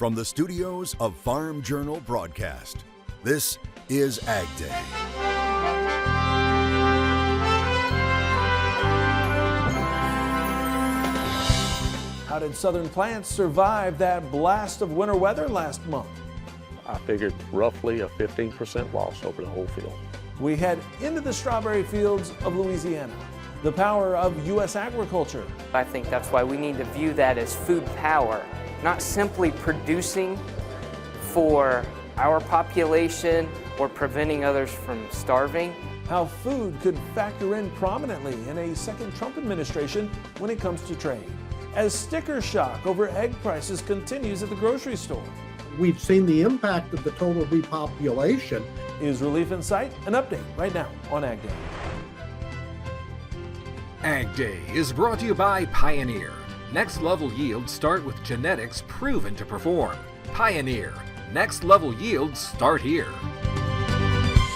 From the studios of Farm Journal Broadcast, this is AgDay. How did southern plants survive that blast of winter weather last month? I figured roughly a 15% loss over the whole field. We head into the strawberry fields of Louisiana. The power of U.S. agriculture. I think that's why we need to view that as food power, not simply producing for our population or preventing others from starving. How food could factor in prominently in a second Trump administration when it comes to trade. As sticker shock over egg prices continues at the grocery store. We've seen the impact of the total depopulation. Is relief in sight? An update right now on AgDay. AgDay is brought to you by Pioneer. Next level yields start with genetics proven to perform. Pioneer. Next level yields start here.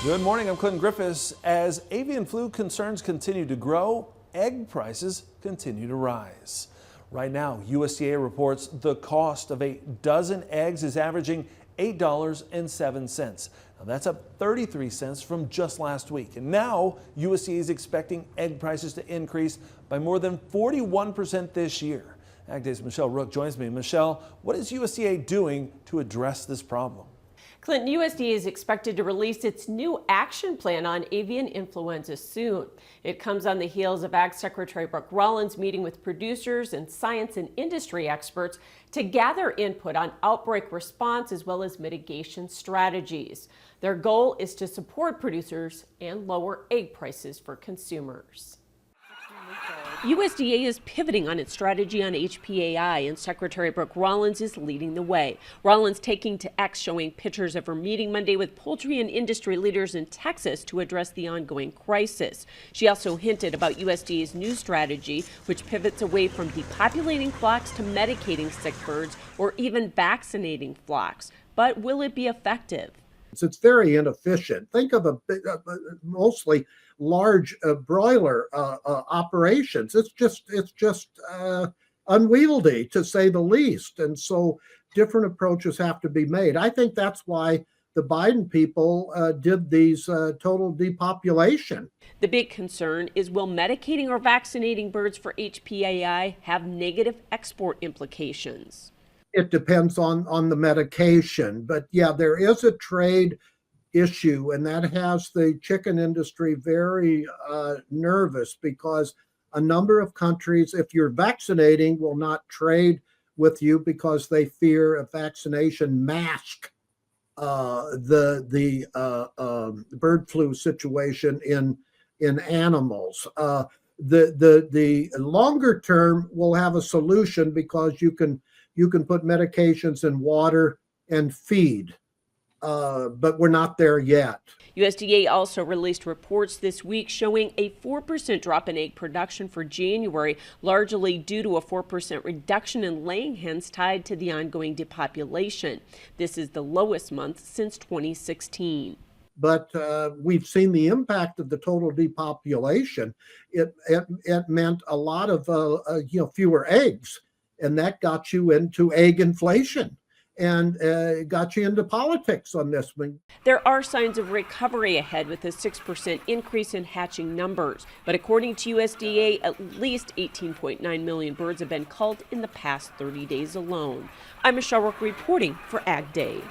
Good morning, I'm Clinton Griffiths. As avian flu concerns continue to grow, egg prices continue to rise. Right now, USDA reports the cost of a dozen eggs is averaging $8.07. Now that's up 33 cents from just last week. And now USDA is expecting egg prices to increase by more than 41% this year. AgDay's Michelle Rook joins me. Michelle, what is USDA doing to address this problem? Clinton, USDA is expected to release its new action plan on avian influenza soon. It comes on the heels of Ag Secretary Brooke Rollins meeting with producers and science and industry experts to gather input on outbreak response as well as mitigation strategies. Their goal is to support producers and lower egg prices for consumers. USDA is pivoting on its strategy on HPAI, and Secretary Brooke Rollins is leading the way. Rollins taking to X, showing pictures of her meeting Monday with poultry and industry leaders in Texas to address the ongoing crisis. She also hinted about USDA's new strategy, which pivots away from depopulating flocks to medicating sick birds or even vaccinating flocks. But will it be effective? It's very inefficient. Think of mostly large broiler operations. It's just unwieldy, to say the least. And so different approaches have to be made. I think that's why the Biden people did these total depopulation. The big concern is, will medicating or vaccinating birds for HPAI have negative export implications? It depends on the medication. But yeah, there is a trade issue, and that has the chicken industry very nervous, because a number of countries, if you're vaccinating, will not trade with you because they fear a vaccination mask the bird flu situation in animals. The longer term will have a solution, because you can put medications in water and feed. But we're not there yet. USDA also released reports this week showing a 4% drop in egg production for January, largely due to a 4% reduction in laying hens tied to the ongoing depopulation. This is the lowest month since 2016. But we've seen the impact of the total depopulation. It meant a lot of fewer eggs, and that got you into egg inflation. And got you into politics on this one. There are signs of recovery ahead, with a 6% increase in hatching numbers. But according to USDA, at least 18.9 million birds have been culled in the past 30 days alone. I'm Michelle Rook reporting for AgDay.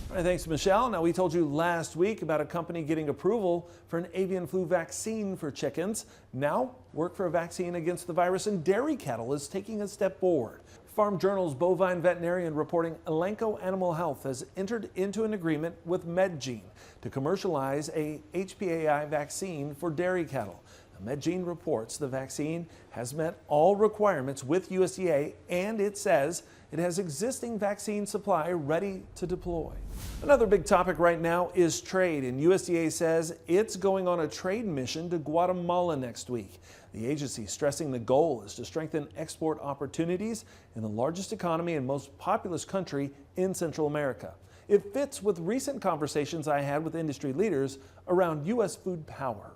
All right, thanks, Michelle. Now, we told you last week about a company getting approval for an avian flu vaccine for chickens. Now, work for a vaccine against the virus in dairy cattle is taking a step forward. Farm Journal's bovine veterinarian reporting Elanco Animal Health has entered into an agreement with MedGene to commercialize a HPAI vaccine for dairy cattle. MedGene reports the vaccine has met all requirements with USDA, and it says it has existing vaccine supply ready to deploy. Another big topic right now is trade, and USDA says it's going on a trade mission to Guatemala next week. The agency stressing the goal is to strengthen export opportunities in the largest economy and most populous country in Central America. It fits with recent conversations I had with industry leaders around U.S. food power.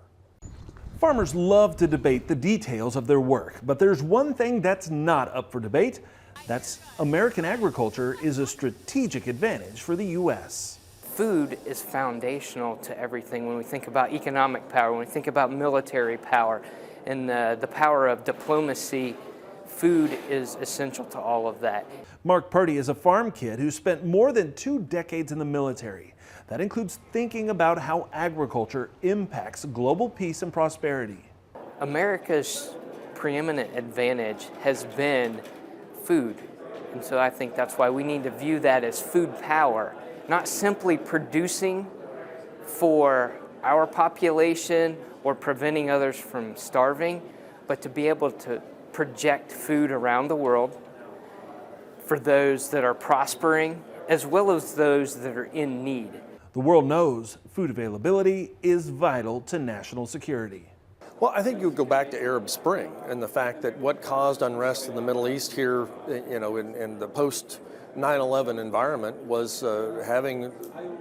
Farmers love to debate the details of their work, but there's one thing that's not up for debate. That's American agriculture is a strategic advantage for the U.S. Food is foundational to everything when we think about economic power, when we think about military power, and the power of diplomacy. Food is essential to all of that. Mark Purdy is a farm kid who spent more than 2 decades in the military. That includes thinking about how agriculture impacts global peace and prosperity. America's preeminent advantage has been food. And so I think that's why we need to view that as food power, not simply producing for our population or preventing others from starving, but to be able to project food around the world for those that are prospering as well as those that are in need. The world knows food availability is vital to national security. Well, I think you go back to Arab Spring and the fact that what caused unrest in the Middle East here, in the post 9/11 environment was having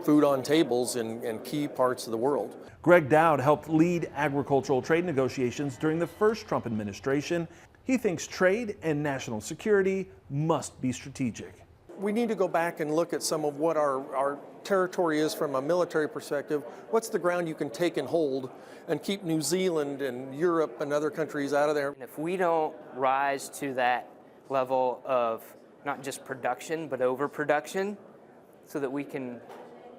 food on tables in key parts of the world. Greg Dowd helped lead agricultural trade negotiations during the first Trump administration. He thinks trade and national security must be strategic. We need to go back and look at some of what our territory is from a military perspective. What's the ground you can take and hold and keep New Zealand and Europe and other countries out of there? And if we don't rise to that level of not just production, but overproduction, so that we can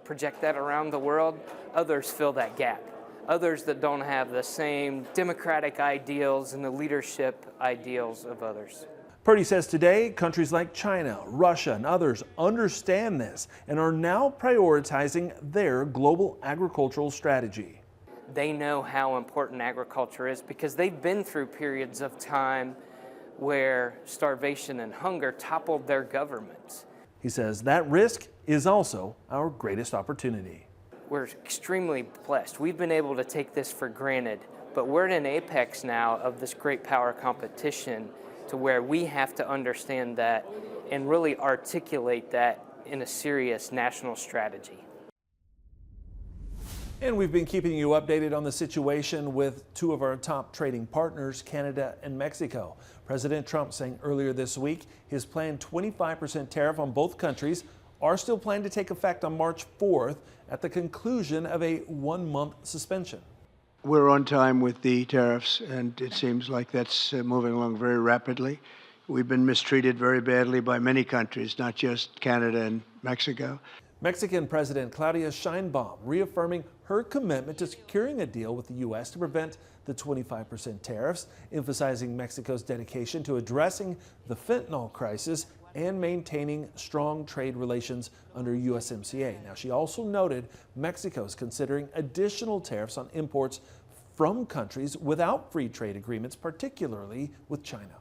project that around the world, others fill that gap. Others that don't have the same democratic ideals and the leadership ideals of others. Purdy says today, countries like China, Russia, and others understand this and are now prioritizing their global agricultural strategy. They know how important agriculture is because they've been through periods of time where starvation and hunger toppled their governments. He says that risk is also our greatest opportunity. We're extremely blessed. We've been able to take this for granted, but we're at an apex now of this great power competition to where we have to understand that and really articulate that in a serious national strategy. And we've been keeping you updated on the situation with 2 of our top trading partners, Canada and Mexico. President Trump saying earlier this week his planned 25% tariff on both countries are still planned to take effect on March 4th at the conclusion of a 1-month suspension. We're on time with the tariffs, and it seems like that's moving along very rapidly. We've been mistreated very badly by many countries, not just Canada and Mexico. Mexican President Claudia Sheinbaum reaffirming her commitment to securing a deal with the U.S. to prevent the 25% tariffs, emphasizing Mexico's dedication to addressing the fentanyl crisis and maintaining strong trade relations under USMCA. Now, she also noted Mexico is considering additional tariffs on imports from countries without free trade agreements, particularly with China.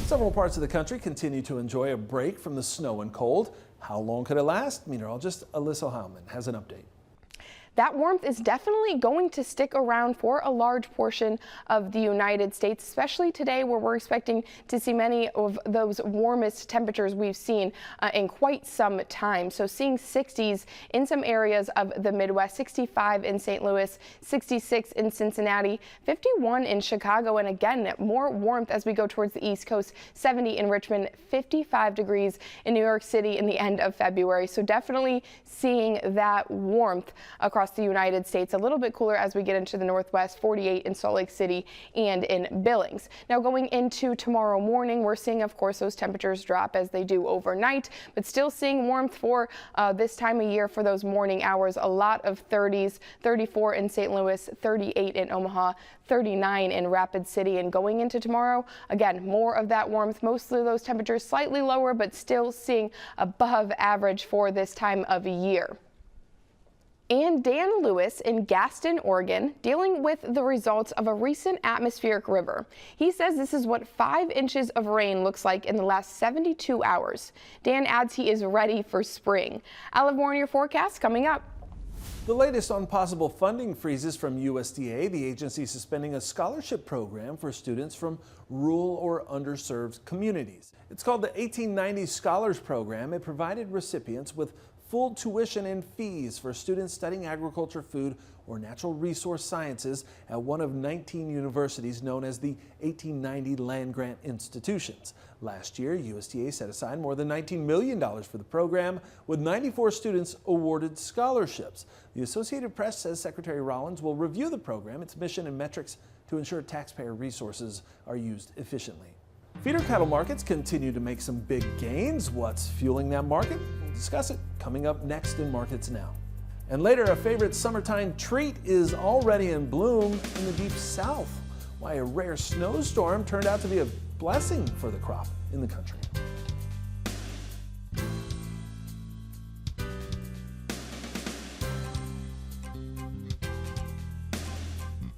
Several parts of the country continue to enjoy a break from the snow and cold. How long could it last? Meteorologist Alyssa Heilman has an update. That warmth is definitely going to stick around for a large portion of the United States, especially today where we're expecting to see many of those warmest temperatures we've seen in quite some time. So seeing 60s in some areas of the Midwest, 65 in St. Louis, 66 in Cincinnati, 51 in Chicago, and again, more warmth as we go towards the East Coast, 70 in Richmond, 55 degrees in New York City in the end of February. So definitely seeing that warmth across the United States. A little bit cooler as we get into the Northwest, 48 in Salt Lake City and in Billings. Now going into tomorrow morning, we're seeing, of course, those temperatures drop as they do overnight, but still seeing warmth for this time of year for those morning hours. A lot of 30s, 34 in St. Louis, 38 in Omaha, 39 in Rapid City. And going into tomorrow, again, more of that warmth, most of those temperatures slightly lower, but still seeing above average for this time of year. And Dan Lewis in Gaston, Oregon, dealing with the results of a recent atmospheric river. He says this is what 5 inches of rain looks like in the last 72 hours. Dan adds he is ready for spring. I'll have more on your forecast coming up. The latest on possible funding freezes from USDA, the agency suspending a scholarship program for students from rural or underserved communities. It's called the 1890 Scholars Program. It provided recipients with full tuition and fees for students studying agriculture, food, or Natural Resource Sciences at one of 19 universities known as the 1890 Land Grant Institutions. Last year, USDA set aside more than $19 million for the program, with 94 students awarded scholarships. The Associated Press says Secretary Rollins will review the program, its mission and metrics to ensure taxpayer resources are used efficiently. Feeder cattle markets continue to make some big gains. What's fueling that market? We'll discuss it coming up next in Markets Now. And later, a favorite summertime treat is already in bloom in the deep south. Why a rare snowstorm turned out to be a blessing for the crop in the country.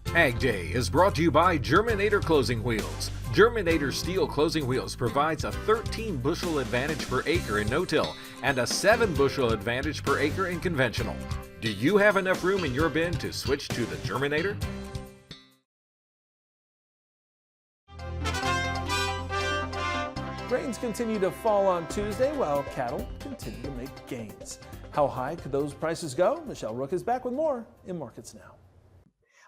AgDay is brought to you by Germinator Closing Wheels. Germinator steel closing wheels provides a 13 bushel advantage per acre in no-till and a 7 bushel advantage per acre in conventional. Do you have enough room in your bin to switch to the Germinator? Grains continue to fall on Tuesday while cattle continue to make gains. How high could those prices go? Michelle Rook is back with more in Markets Now.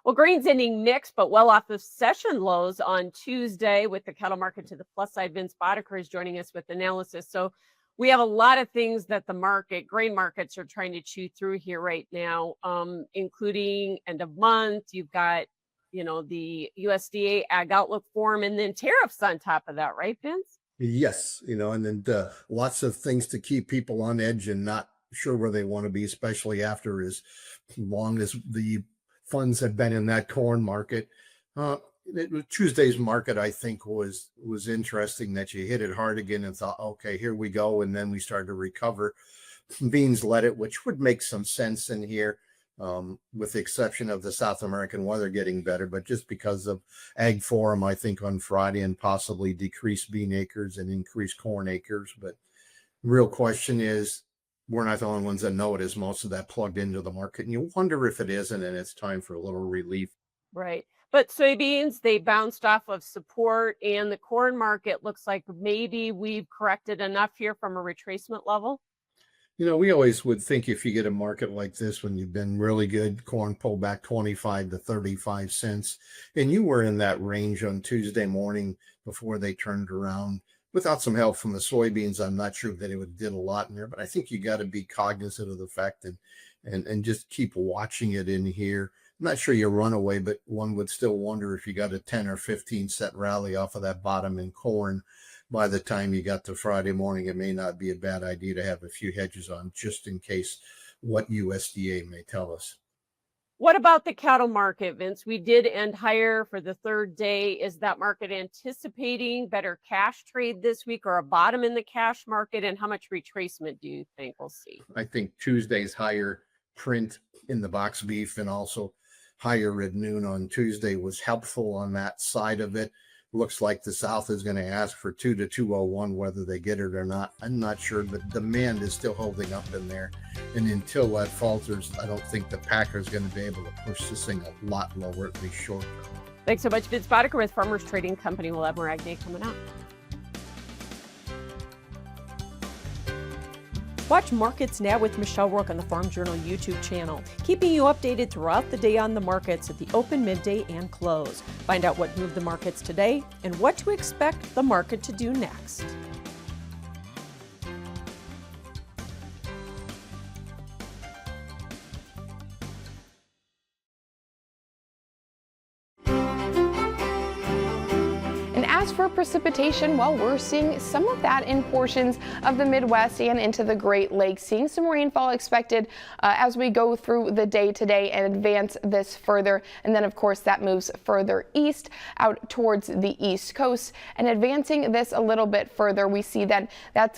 Well, grains ending mixed, but well off of session lows on Tuesday with the cattle market to the plus side. Vince Boddicker is joining us with analysis. So we have a lot of things that the grain markets are trying to chew through here right now, including end of month. You've got, the USDA Ag Outlook Forum and then tariffs on top of that, right, Vince? Yes, and then lots of things to keep people on edge and not sure where they want to be, especially after as long as the funds have been in that corn market. Tuesday's market, I think, was interesting that you hit it hard again and thought, okay, here we go. And then we started to recover. Beans led it, which would make some sense in here, with the exception of the South American weather getting better. But just because of Ag Forum, I think, on Friday, and possibly decreased bean acres and increased corn acres. But real question is, we're not the only ones that know it, is most of that plugged into the market. And you wonder if it isn't, and it's time for a little relief. Right. But soybeans, they bounced off of support, and the corn market looks like maybe we've corrected enough here from a retracement level. We always would think if you get a market like this, when you've been really good, corn pulled back 25 to 35 cents, and you were in that range on Tuesday morning before they turned around. Without some help from the soybeans, I'm not sure that it did a lot in there, but I think you got to be cognizant of the fact and just keep watching it in here. I'm not sure you run away, but one would still wonder if you got a 10 or 15 cent rally off of that bottom in corn. By the time you got to Friday morning, it may not be a bad idea to have a few hedges on just in case what USDA may tell us. What about the cattle market, Vince? We did end higher for the third day. Is that market anticipating better cash trade this week or a bottom in the cash market? And how much retracement do you think we'll see? I think Tuesday's higher print in the box beef and also higher at noon on Tuesday was helpful on that side of it. Looks like the South is going to ask for 2 to 201, whether they get it or not. I'm not sure, but demand is still holding up in there. And until that falters, I don't think the packer is going to be able to push this thing a lot lower, at least short term. Thanks so much, Vince Boddicker with Farmers Trading Company. We'll have more AgDay coming up. Watch Markets Now with Michelle Rook on the Farm Journal YouTube channel, keeping you updated throughout the day on the markets at the open, midday, and close. Find out what moved the markets today and what to expect the market to do next. As for precipitation, well, we're seeing some of that in portions of the Midwest and into the Great Lakes. Seeing some rainfall expected as we go through the day today and advance this further. And then, of course, that moves further east out towards the East Coast. And advancing this a little bit further, we see that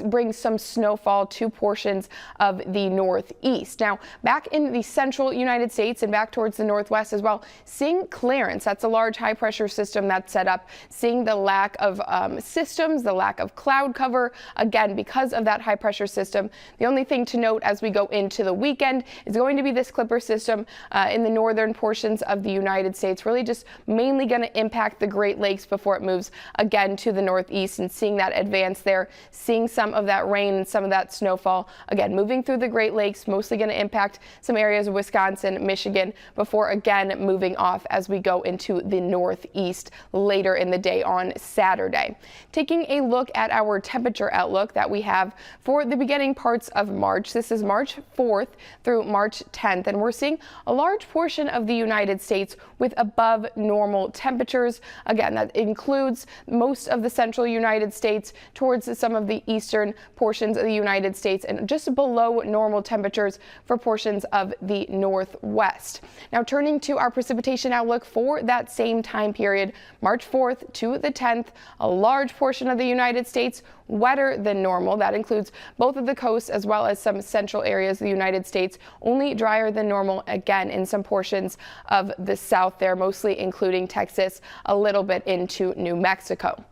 brings some snowfall to portions of the Northeast. Now, back in the central United States and back towards the Northwest as well, seeing clearance. That's a large high pressure system that's set up. Seeing the lack of of systems, the lack of cloud cover, again, because of that high pressure system. The only thing to note as we go into the weekend is going to be this clipper system in the northern portions of the United States, really just mainly going to impact the Great Lakes before it moves again to the northeast, and seeing that advance there, seeing some of that rain and some of that snowfall, again, moving through the Great Lakes, mostly going to impact some areas of Wisconsin, Michigan, before again moving off as we go into the northeast later in the day on Saturday. Taking a look at our temperature outlook that we have for the beginning parts of March. This is March 4th through March 10th, and we're seeing a large portion of the United States with above normal temperatures. Again, that includes most of the central United States towards some of the eastern portions of the United States, and just below normal temperatures for portions of the northwest. Now, turning to our precipitation outlook for that same time period, March 4th to the 10th, a large portion of the United States wetter than normal. That includes both of the coasts as well as some central areas of the United States, only drier than normal again in some portions of the south there, mostly including Texas, a little bit into New Mexico.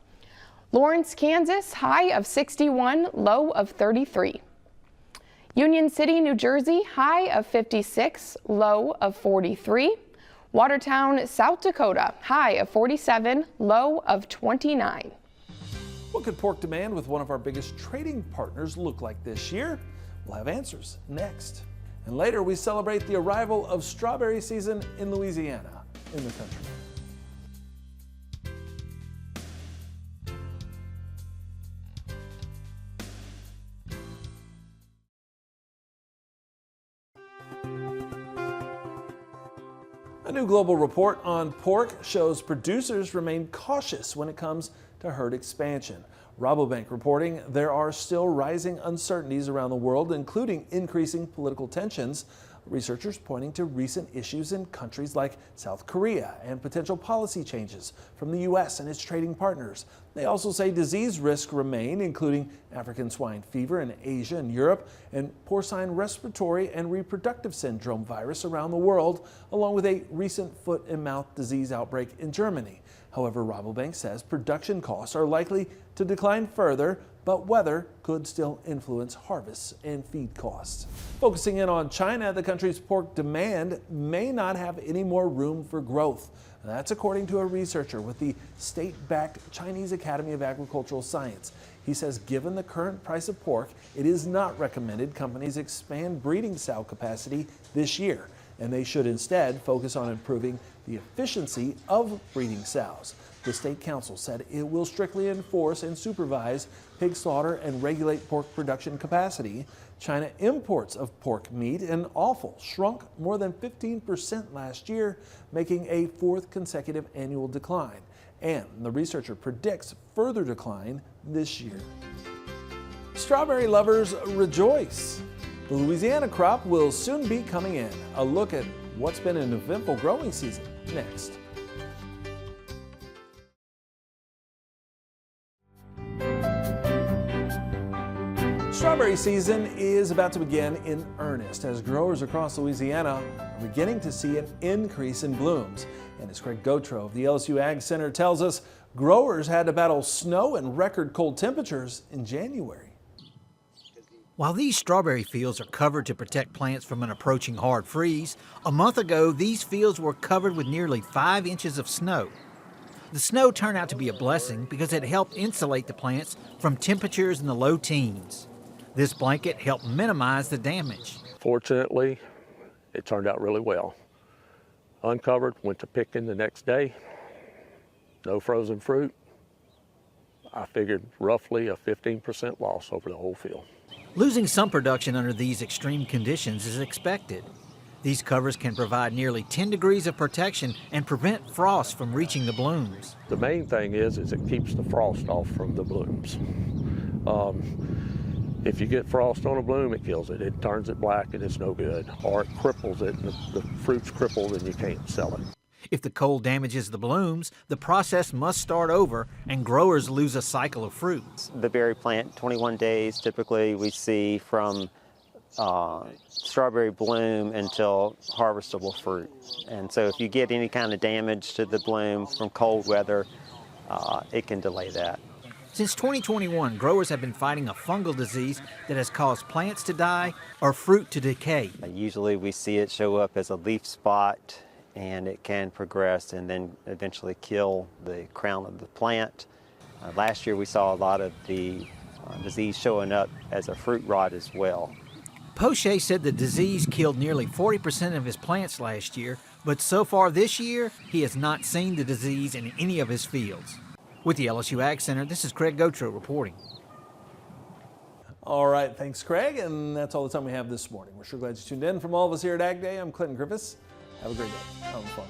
Lawrence, Kansas, high of 61, low of 33. Union City, New Jersey, high of 56, low of 43. Watertown, South Dakota, high of 47, low of 29. What could pork demand with one of our biggest trading partners look like this year? We'll have answers next. And later, we celebrate the arrival of strawberry season in Louisiana, in the country. A new global report on pork shows producers remain cautious when it comes to herd expansion. Rabobank reporting there are still rising uncertainties around the world, including increasing political tensions. Researchers pointing to recent issues in countries like South Korea and potential policy changes from the U.S. and its trading partners. They also say disease risks remain, including African swine fever in Asia and Europe, and porcine respiratory and reproductive syndrome virus around the world, along with a recent foot and mouth disease outbreak in Germany. However, Rabobank says production costs are likely to decline further, but weather could still influence harvests and feed costs. Focusing in on China, the country's pork demand may not have any more room for growth. That's according to a researcher with the state-backed Chinese Academy of Agricultural Science. He says given the current price of pork, it is not recommended companies expand breeding sow capacity this year, and they should instead focus on improving the efficiency of breeding sows. The state council said it will strictly enforce and supervise pig slaughter and regulate pork production capacity. China imports of pork meat and offal shrunk more than 15% last year, making a fourth consecutive annual decline. And the researcher predicts further decline this year. Strawberry lovers rejoice. The Louisiana crop will soon be coming in. A look at what's been an eventful growing season next. Strawberry season is about to begin in earnest as growers across Louisiana are beginning to see an increase in blooms. And as Craig Gautreaux of the LSU Ag Center tells us, growers had to battle snow and record cold temperatures in January. While these strawberry fields are covered to protect plants from an approaching hard freeze, a month ago these fields were covered with nearly 5 inches of snow. The snow turned out to be a blessing because it helped insulate the plants from temperatures in the low teens. This blanket helped minimize the damage. Fortunately, it turned out really well. Uncovered, went to picking the next day. No frozen fruit. I figured roughly a 15% loss over the whole field. Losing some production under these extreme conditions is expected. These covers can provide nearly 10 degrees of protection and prevent frost from reaching the blooms. The main thing is it keeps the frost off from the blooms. If you get frost on a bloom, it kills it. It turns it black and it's no good. Or it cripples it, and the fruit's crippled and you can't sell it. If the cold damages the blooms, the process must start over and growers lose a cycle of fruit. The berry plant, 21 days typically we see from strawberry bloom until harvestable fruit. And so if you get any kind of damage to the bloom from cold weather, it can delay that. Since 2021, growers have been fighting a fungal disease that has caused plants to die or fruit to decay. Usually we see it show up as a leaf spot, and it can progress and then eventually kill the crown of the plant. Last year we saw a lot of the disease showing up as a fruit rot as well. Poche said the disease killed nearly 40% of his plants last year, but so far this year, he has not seen the disease in any of his fields. With the LSU Ag Center, this is Craig Gautreaux reporting. All right, thanks, Craig, and that's all the time we have this morning. We're sure glad you tuned in. From all of us here at AgDay, I'm Clinton Griffiths. Have a great day on the farm.